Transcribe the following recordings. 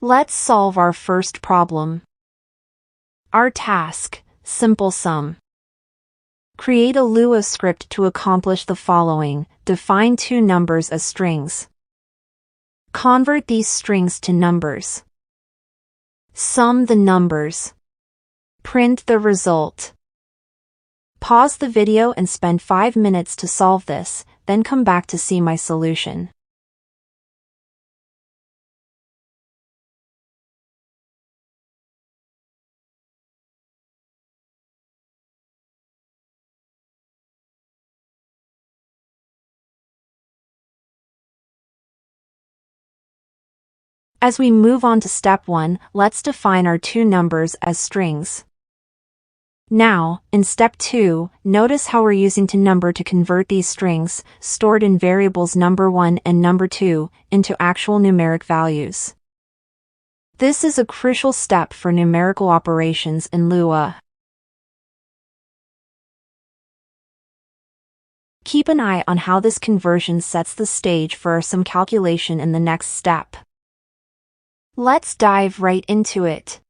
Let's solve our first problem. Our task, simple sum. Create a Lua script to accomplish the following. Define two numbers as strings. Convert these strings to numbers. Sum the numbers. Print the result. Pause the video and spend 5 minutes to solve this, then come back to see my solution. As we move on to step 1, let's define our two numbers as strings. Now, in step 2, notice how we're using toNumber to convert these strings, stored in variables number1 and number2, into actual numeric values. This is a crucial step for numerical operations in Lua. Keep an eye on how this conversion sets the stage for some calculation in the next step. Let's dive right into it.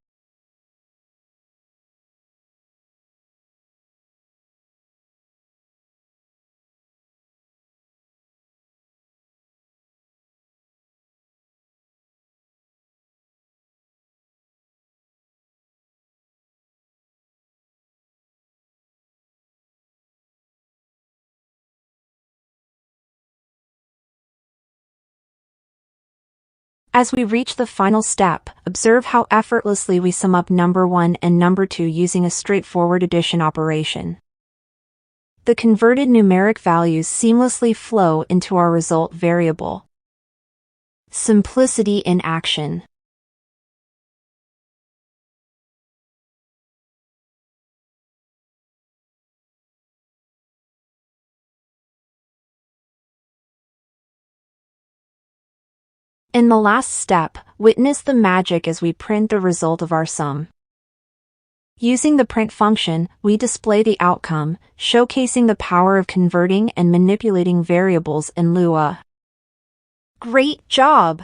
As we reach the final step, observe how effortlessly we sum up number 1 and number 2 using a straightforward addition operation. The converted numeric values seamlessly flow into our result variable. Simplicity in action. In the last step, witness the magic as we print the result of our sum. Using the print function, we display the outcome, showcasing the power of converting and manipulating variables in Lua. Great job!